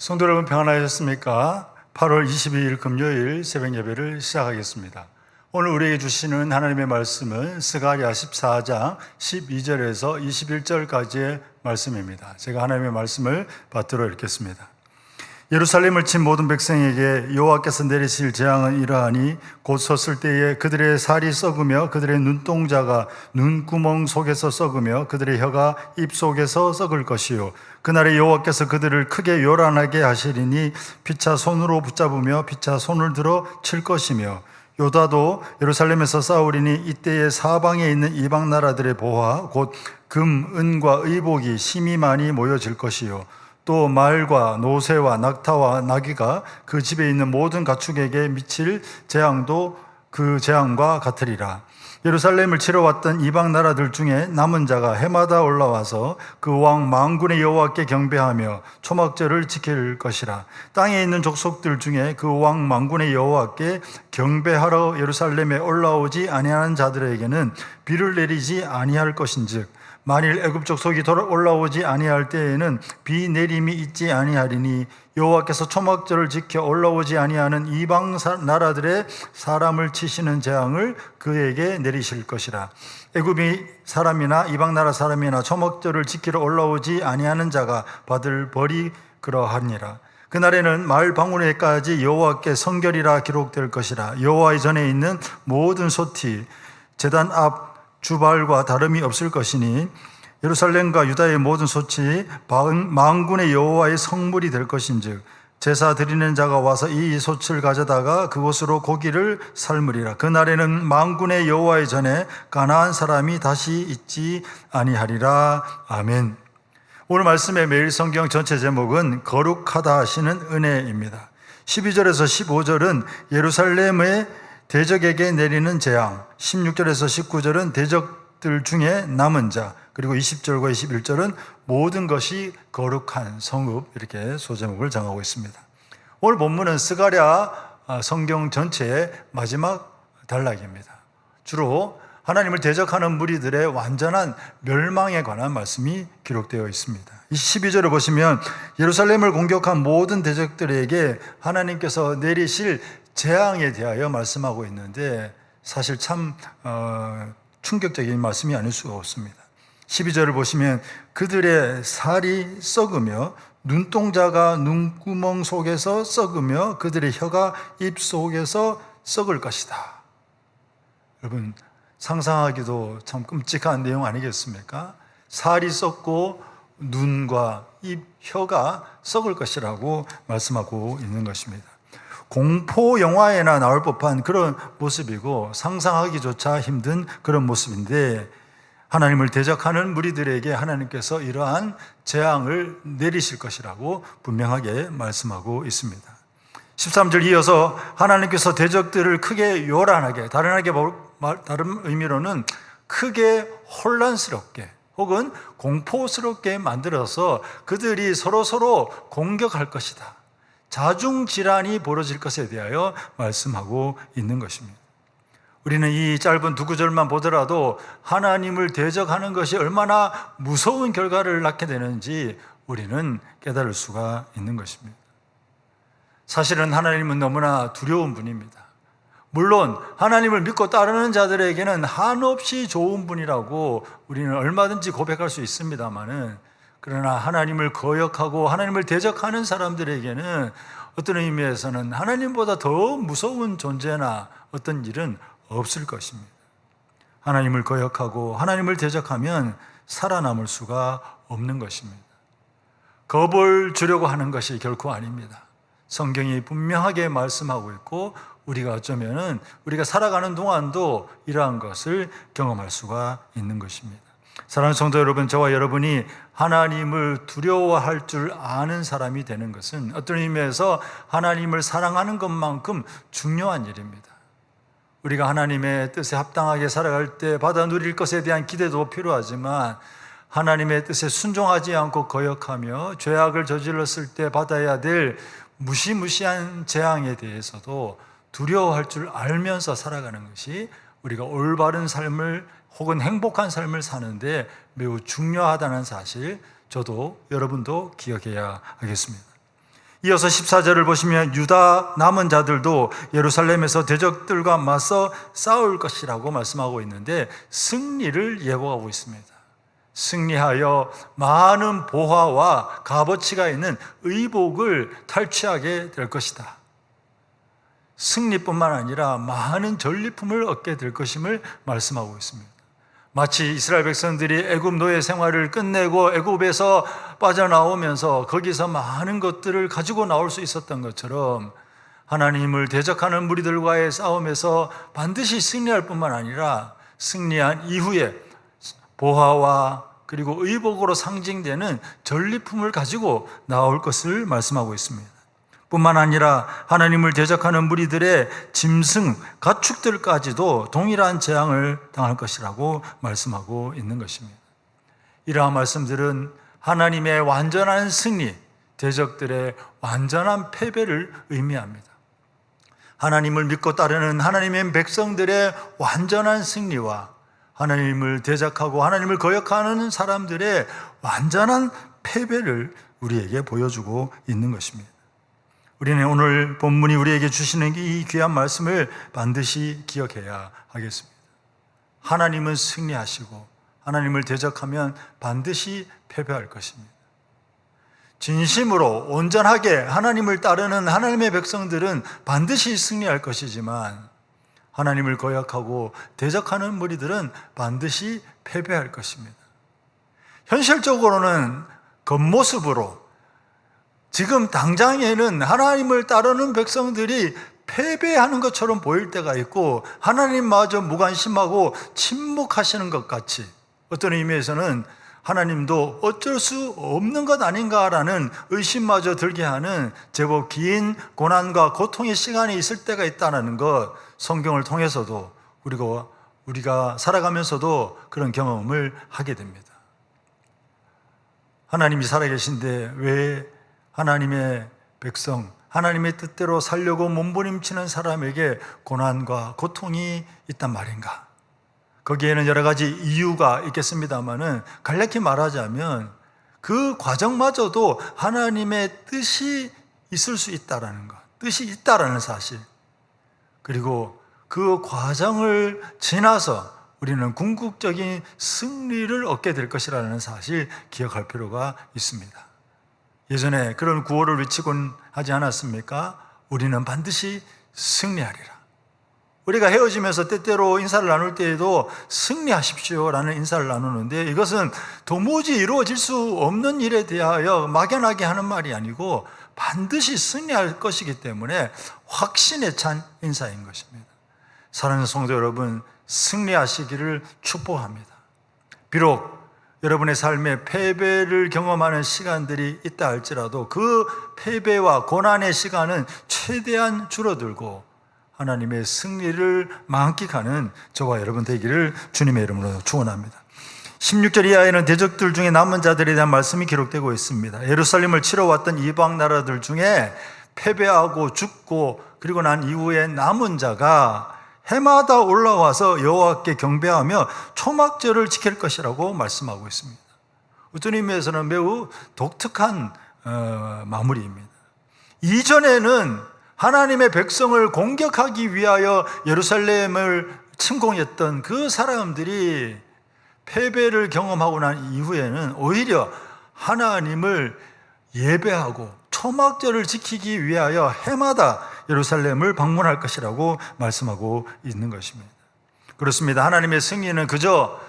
성도 여러분 평안하셨습니까? 8월 22일 금요일 새벽 예배를 시작하겠습니다. 오늘 우리에게 주시는 하나님의 말씀은 스가랴 14장 12절에서 21절까지의 말씀입니다. 제가 하나님의 말씀을 받들어 읽겠습니다. 예루살렘을 친 모든 백성에게 여호와께서 내리실 재앙은 이러하니 곧 섰을 때에 그들의 살이 썩으며 그들의 눈동자가 눈구멍 속에서 썩으며 그들의 혀가 입 속에서 썩을 것이요 그날에 여호와께서 그들을 크게 요란하게 하시리니 피차 손으로 붙잡으며 피차 손을 들어 칠 것이며 요다도 예루살렘에서 싸우리니 이때에 사방에 있는 이방 나라들의 보화 곧 금, 은과 의복이 심히 많이 모여질 것이요 또 말과 노새와 낙타와 나귀가 그 집에 있는 모든 가축에게 미칠 재앙도 그 재앙과 같으리라. 예루살렘을 치러 왔던 이방 나라들 중에 남은 자가 해마다 올라와서 그 왕 만군의 여호와께 경배하며 초막절을 지킬 것이라. 땅에 있는 족속들 중에 그 왕 만군의 여호와께 경배하러 예루살렘에 올라오지 아니하는 자들에게는 비를 내리지 아니할 것인즉 만일 애굽 족속이 올라오지 아니할 때에는 비 내림이 있지 아니하리니 여호와께서 초막절을 지켜 올라오지 아니하는 이방 나라들의 사람을 치시는 재앙을 그에게 내리실 것이라. 애굽이 사람이나 이방 나라 사람이나 초막절을 지키러 올라오지 아니하는 자가 받을 벌이 그러하니라. 그날에는 마을 방울에까지 여호와께 성결이라 기록될 것이라. 여호와의 전에 있는 모든 소티 제단 앞 주발과 다름이 없을 것이니 예루살렘과 유다의 모든 소치 만군의 여호와의 성물이 될 것인즉 제사 드리는 자가 와서 이 소치를 가져다가 그곳으로 고기를 삶으리라. 그날에는 만군의 여호와의 전에 가나안 사람이 다시 있지 아니하리라. 아멘. 오늘 말씀의 매일 성경 전체 제목은 거룩하다 하시는 은혜입니다. 12절에서 15절은 예루살렘의 대적에게 내리는 재앙, 16절에서 19절은 대적들 중에 남은 자, 그리고 20절과 21절은 모든 것이 거룩한 성읍, 이렇게 소제목을 정하고 있습니다. 오늘 본문은 스가랴 성경 전체의 마지막 단락입니다. 주로 하나님을 대적하는 무리들의 완전한 멸망에 관한 말씀이 기록되어 있습니다. 이 12절을 보시면 예루살렘을 공격한 모든 대적들에게 하나님께서 내리실 재앙에 대하여 말씀하고 있는데 사실 참 충격적인 말씀이 아닐 수가 없습니다. 12절을 보시면 그들의 살이 썩으며 눈동자가 눈구멍 속에서 썩으며 그들의 혀가 입 속에서 썩을 것이다. 여러분 상상하기도 참 끔찍한 내용 아니겠습니까? 살이 썩고 눈과 입, 혀가 썩을 것이라고 말씀하고 있는 것입니다. 공포 영화에나 나올 법한 그런 모습이고 상상하기조차 힘든 그런 모습인데 하나님을 대적하는 무리들에게 하나님께서 이러한 재앙을 내리실 것이라고 분명하게 말씀하고 있습니다. 13절 이어서 하나님께서 대적들을 크게 요란하게, 다른 의미로는 크게 혼란스럽게 혹은 공포스럽게 만들어서 그들이 서로 공격할 것이다. 자중질환이 벌어질 것에 대하여 말씀하고 있는 것입니다. 우리는 이 짧은 두 구절만 보더라도 하나님을 대적하는 것이 얼마나 무서운 결과를 낳게 되는지 우리는 깨달을 수가 있는 것입니다. 사실은 하나님은 너무나 두려운 분입니다. 물론 하나님을 믿고 따르는 자들에게는 한없이 좋은 분이라고 우리는 얼마든지 고백할 수 있습니다만은 그러나 하나님을 거역하고 하나님을 대적하는 사람들에게는 어떤 의미에서는 하나님보다 더 무서운 존재나 어떤 일은 없을 것입니다. 하나님을 거역하고 하나님을 대적하면 살아남을 수가 없는 것입니다. 겁을 주려고 하는 것이 결코 아닙니다. 성경이 분명하게 말씀하고 있고 우리가 어쩌면은 우리가 살아가는 동안도 이러한 것을 경험할 수가 있는 것입니다. 사랑하는 성도 여러분, 저와 여러분이 하나님을 두려워할 줄 아는 사람이 되는 것은 어떤 의미에서 하나님을 사랑하는 것만큼 중요한 일입니다. 우리가 하나님의 뜻에 합당하게 살아갈 때 받아 누릴 것에 대한 기대도 필요하지만 하나님의 뜻에 순종하지 않고 거역하며 죄악을 저질렀을 때 받아야 될 무시무시한 재앙에 대해서도 두려워할 줄 알면서 살아가는 것이 우리가 올바른 삶을 혹은 행복한 삶을 사는데 매우 중요하다는 사실, 저도 여러분도 기억해야 하겠습니다. 이어서 14절을 보시면 유다 남은 자들도 예루살렘에서 대적들과 맞서 싸울 것이라고 말씀하고 있는데 승리를 예고하고 있습니다. 승리하여 많은 보화와 값어치가 있는 의복을 탈취하게 될 것이다. 승리뿐만 아니라 많은 전리품을 얻게 될 것임을 말씀하고 있습니다. 마치 이스라엘 백성들이 애굽 노예 생활을 끝내고 애굽에서 빠져나오면서 거기서 많은 것들을 가지고 나올 수 있었던 것처럼 하나님을 대적하는 무리들과의 싸움에서 반드시 승리할 뿐만 아니라 승리한 이후에 보화와 그리고 의복으로 상징되는 전리품을 가지고 나올 것을 말씀하고 있습니다. 뿐만 아니라 하나님을 대적하는 무리들의 짐승, 가축들까지도 동일한 재앙을 당할 것이라고 말씀하고 있는 것입니다. 이러한 말씀들은 하나님의 완전한 승리, 대적들의 완전한 패배를 의미합니다. 하나님을 믿고 따르는 하나님의 백성들의 완전한 승리와 하나님을 대적하고 하나님을 거역하는 사람들의 완전한 패배를 우리에게 보여주고 있는 것입니다. 우리는 오늘 본문이 우리에게 주시는 이 귀한 말씀을 반드시 기억해야 하겠습니다. 하나님은 승리하시고 하나님을 대적하면 반드시 패배할 것입니다. 진심으로 온전하게 하나님을 따르는 하나님의 백성들은 반드시 승리할 것이지만 하나님을 거역하고 대적하는 무리들은 반드시 패배할 것입니다. 현실적으로는 겉모습으로 지금 당장에는 하나님을 따르는 백성들이 패배하는 것처럼 보일 때가 있고 하나님마저 무관심하고 침묵하시는 것 같이 어떤 의미에서는 하나님도 어쩔 수 없는 것 아닌가라는 의심마저 들게 하는 제법 긴 고난과 고통의 시간이 있을 때가 있다는 것, 성경을 통해서도 그리고 우리가 살아가면서도 그런 경험을 하게 됩니다. 하나님이 살아계신데 왜 하나님의 백성, 하나님의 뜻대로 살려고 몸부림치는 사람에게 고난과 고통이 있단 말인가? 거기에는 여러 가지 이유가 있겠습니다만은 간략히 말하자면 그 과정마저도 하나님의 뜻이 있을 수 있다라는 것, 뜻이 있다라는 사실, 그리고 그 과정을 지나서 우리는 궁극적인 승리를 얻게 될 것이라는 사실 기억할 필요가 있습니다. 예전에 그런 구호를 외치곤 하지 않았습니까? 우리는 반드시 승리하리라. 우리가 헤어지면서 때때로 인사를 나눌 때에도 승리하십시오라는 인사를 나누는데 이것은 도무지 이루어질 수 없는 일에 대하여 막연하게 하는 말이 아니고 반드시 승리할 것이기 때문에 확신에 찬 인사인 것입니다. 사랑하는 성도 여러분, 승리하시기를 축복합니다. 비록 여러분의 삶에 패배를 경험하는 시간들이 있다 할지라도 그 패배와 고난의 시간은 최대한 줄어들고 하나님의 승리를 만끽하는 저와 여러분 되기를 주님의 이름으로 축원합니다. 16절 이하에는 대적들 중에 남은 자들에 대한 말씀이 기록되고 있습니다. 예루살렘을 치러 왔던 이방 나라들 중에 패배하고 죽고 그리고 난 이후에 남은 자가 해마다 올라와서 여호와께 경배하며 초막절을 지킬 것이라고 말씀하고 있습니다. 어떤 의미에서는 매우 독특한 마무리입니다. 이전에는 하나님의 백성을 공격하기 위하여 예루살렘을 침공했던 그 사람들이 패배를 경험하고 난 이후에는 오히려 하나님을 예배하고 초막절을 지키기 위하여 해마다 예루살렘을 방문할 것이라고 말씀하고 있는 것입니다. 그렇습니다. 하나님의 승리는 그저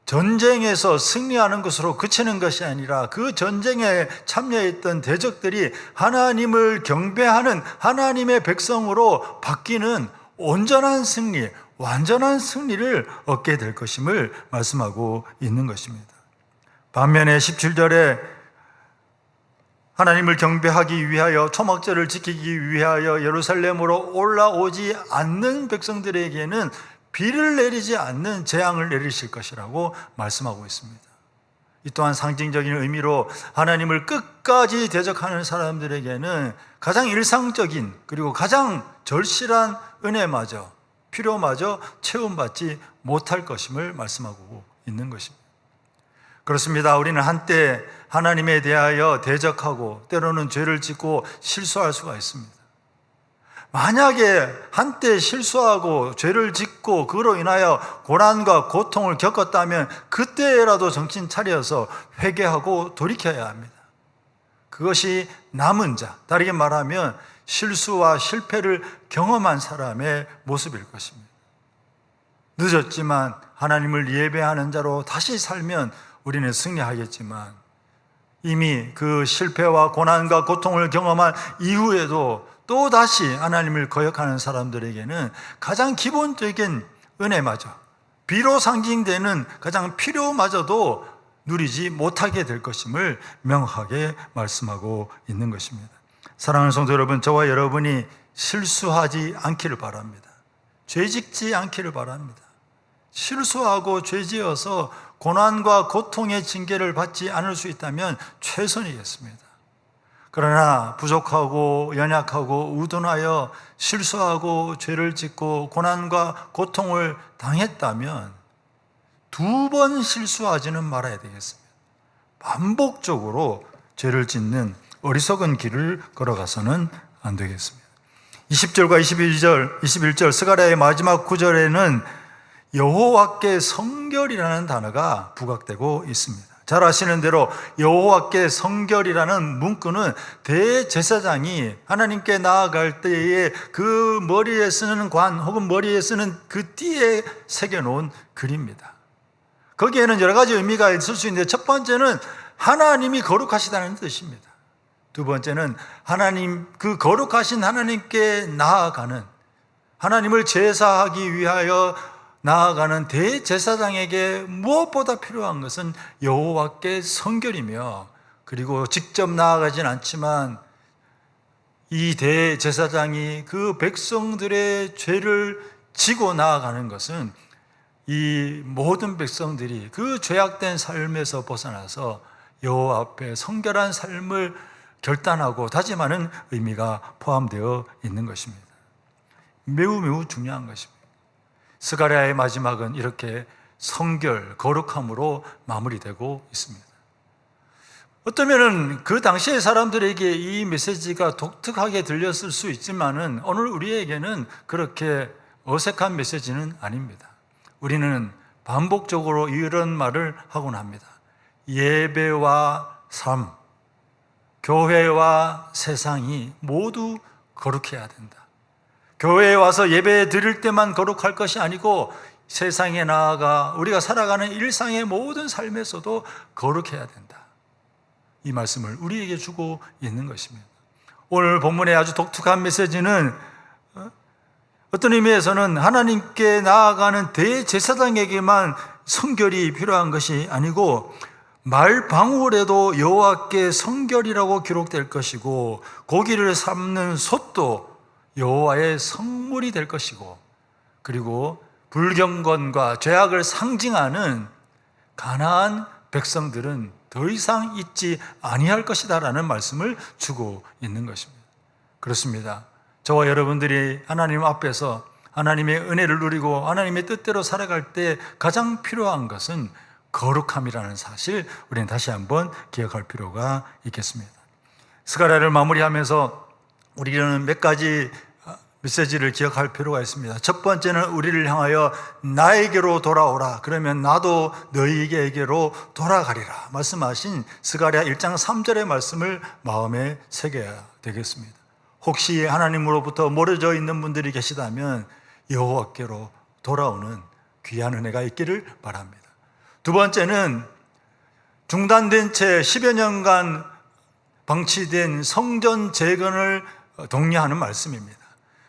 전쟁에서 승리하는 것으로 그치는 것이 아니라 그 전쟁에 참여했던 대적들이 하나님을 경배하는 하나님의 백성으로 바뀌는 온전한 승리, 완전한 승리를 얻게 될 것임을 말씀하고 있는 것입니다. 반면에 17절에 하나님을 경배하기 위하여 초막절을 지키기 위하여 예루살렘으로 올라오지 않는 백성들에게는 비를 내리지 않는 재앙을 내리실 것이라고 말씀하고 있습니다. 이 또한 상징적인 의미로 하나님을 끝까지 대적하는 사람들에게는 가장 일상적인 그리고 가장 절실한 은혜마저 필요마저 체험받지 못할 것임을 말씀하고 있는 것입니다. 그렇습니다. 우리는 한때 하나님에 대하여 대적하고 때로는 죄를 짓고 실수할 수가 있습니다. 만약에 한때 실수하고 죄를 짓고 그로 인하여 고난과 고통을 겪었다면 그때라도 정신 차려서 회개하고 돌이켜야 합니다. 그것이 남은 자, 다르게 말하면 실수와 실패를 경험한 사람의 모습일 것입니다. 늦었지만 하나님을 예배하는 자로 다시 살면 우리는 승리하겠지만 이미 그 실패와 고난과 고통을 경험한 이후에도 또다시 하나님을 거역하는 사람들에게는 가장 기본적인 은혜마저, 비로 상징되는 가장 필요마저도 누리지 못하게 될 것임을 명확하게 말씀하고 있는 것입니다. 사랑하는 성도 여러분, 저와 여러분이 실수하지 않기를 바랍니다. 죄짓지 않기를 바랍니다. 실수하고 죄지어서 고난과 고통의 징계를 받지 않을 수 있다면 최선이겠습니다. 그러나 부족하고 연약하고 우둔하여 실수하고 죄를 짓고 고난과 고통을 당했다면 2번 실수하지는 말아야 되겠습니다. 반복적으로 죄를 짓는 어리석은 길을 걸어가서는 안 되겠습니다. 20절과 21절 스가랴의 마지막 구절에는 여호와께 성결이라는 단어가 부각되고 있습니다. 잘 아시는 대로 여호와께 성결이라는 문구는 대제사장이 하나님께 나아갈 때에 그 머리에 쓰는 관 혹은 머리에 쓰는 그 띠에 새겨놓은 글입니다. 거기에는 여러 가지 의미가 있을 수 있는데 첫 번째는 하나님이 거룩하시다는 뜻입니다. 두 번째는 그 거룩하신 하나님께 나아가는, 하나님을 제사하기 위하여 나아가는 대제사장에게 무엇보다 필요한 것은 여호와께 성결이며, 그리고 직접 나아가진 않지만 이 대제사장이 그 백성들의 죄를 지고 나아가는 것은 이 모든 백성들이 그 죄악된 삶에서 벗어나서 여호와 앞에 성결한 삶을 결단하고 다짐하는 의미가 포함되어 있는 것입니다. 매우 중요한 것입니다. 스가랴의 마지막은 이렇게 성결, 거룩함으로 마무리되고 있습니다. 어쩌면 그 당시의 사람들에게 이 메시지가 독특하게 들렸을 수 있지만은 오늘 우리에게는 그렇게 어색한 메시지는 아닙니다. 우리는 반복적으로 이런 말을 하곤 합니다. 예배와 삶, 교회와 세상이 모두 거룩해야 된다. 교회에 와서 예배 드릴 때만 거룩할 것이 아니고 세상에 나아가 우리가 살아가는 일상의 모든 삶에서도 거룩해야 된다. 이 말씀을 우리에게 주고 있는 것입니다. 오늘 본문의 아주 독특한 메시지는 어떤 의미에서는 하나님께 나아가는 대제사장에게만 성결이 필요한 것이 아니고 말방울에도 여호와께 성결이라고 기록될 것이고 고기를 삶는 솥도 여호와의 성물이 될 것이고, 그리고 불경건과 죄악을 상징하는 가나안 백성들은 더 이상 있지 아니할 것이다라는 말씀을 주고 있는 것입니다. 그렇습니다. 저와 여러분들이 하나님 앞에서 하나님의 은혜를 누리고 하나님의 뜻대로 살아갈 때 가장 필요한 것은 거룩함이라는 사실, 우리는 다시 한번 기억할 필요가 있겠습니다. 스가랴를 마무리하면서 우리는 몇 가지 메시지를 기억할 필요가 있습니다. 첫 번째는 우리를 향하여 나에게로 돌아오라, 그러면 나도 너희에게로 돌아가리라 말씀하신 스가랴 1장 3절의 말씀을 마음에 새겨야 되겠습니다. 혹시 하나님으로부터 멀어져 있는 분들이 계시다면 여호와께로 돌아오는 귀한 은혜가 있기를 바랍니다. 두 번째는 중단된 채 10여 년간 방치된 성전 재건을 독려하는 말씀입니다.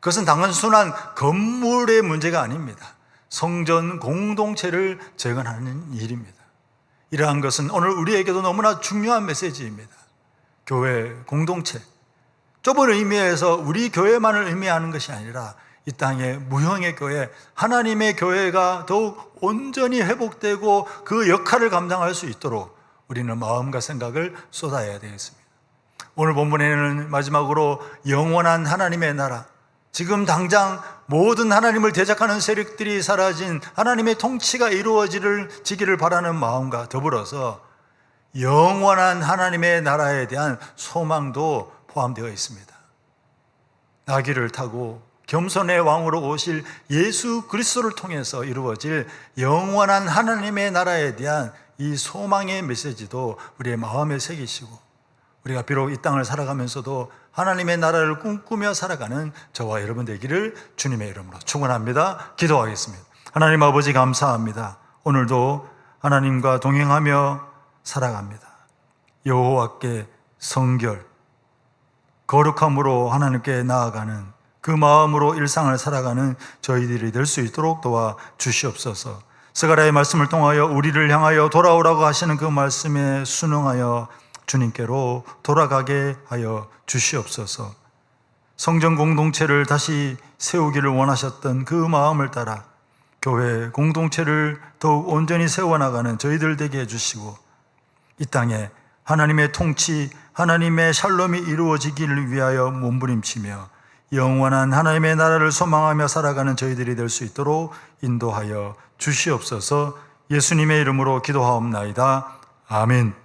그것은 단순한 건물의 문제가 아닙니다. 성전 공동체를 재건하는 일입니다. 이러한 것은 오늘 우리에게도 너무나 중요한 메시지입니다. 교회 공동체, 좁은 의미에서 우리 교회만을 의미하는 것이 아니라 이 땅의 무형의 교회, 하나님의 교회가 더욱 온전히 회복되고 그 역할을 감당할 수 있도록 우리는 마음과 생각을 쏟아야 되겠습니다. 오늘 본문에는 마지막으로 영원한 하나님의 나라, 지금 당장 모든 하나님을 대적하는 세력들이 사라진 하나님의 통치가 이루어지기를 바라는 마음과 더불어서 영원한 하나님의 나라에 대한 소망도 포함되어 있습니다. 나귀를 타고 겸손의 왕으로 오실 예수 그리스도를 통해서 이루어질 영원한 하나님의 나라에 대한 이 소망의 메시지도 우리의 마음에 새기시고, 우리가 비록 이 땅을 살아가면서도 하나님의 나라를 꿈꾸며 살아가는 저와 여러분 되기를 주님의 이름으로 축원합니다. 기도하겠습니다. 하나님 아버지 감사합니다. 오늘도 하나님과 동행하며 살아갑니다. 여호와께 성결, 거룩함으로 하나님께 나아가는 그 마음으로 일상을 살아가는 저희들이 될 수 있도록 도와 주시옵소서. 스가랴의 말씀을 통하여 우리를 향하여 돌아오라고 하시는 그 말씀에 순응하여 주님께로 돌아가게 하여 주시옵소서. 성전 공동체를 다시 세우기를 원하셨던 그 마음을 따라 교회 공동체를 더욱 온전히 세워나가는 저희들 되게 해주시고, 이 땅에 하나님의 통치, 하나님의 샬롬이 이루어지기를 위하여 몸부림치며 영원한 하나님의 나라를 소망하며 살아가는 저희들이 될 수 있도록 인도하여 주시옵소서. 예수님의 이름으로 기도하옵나이다. 아멘.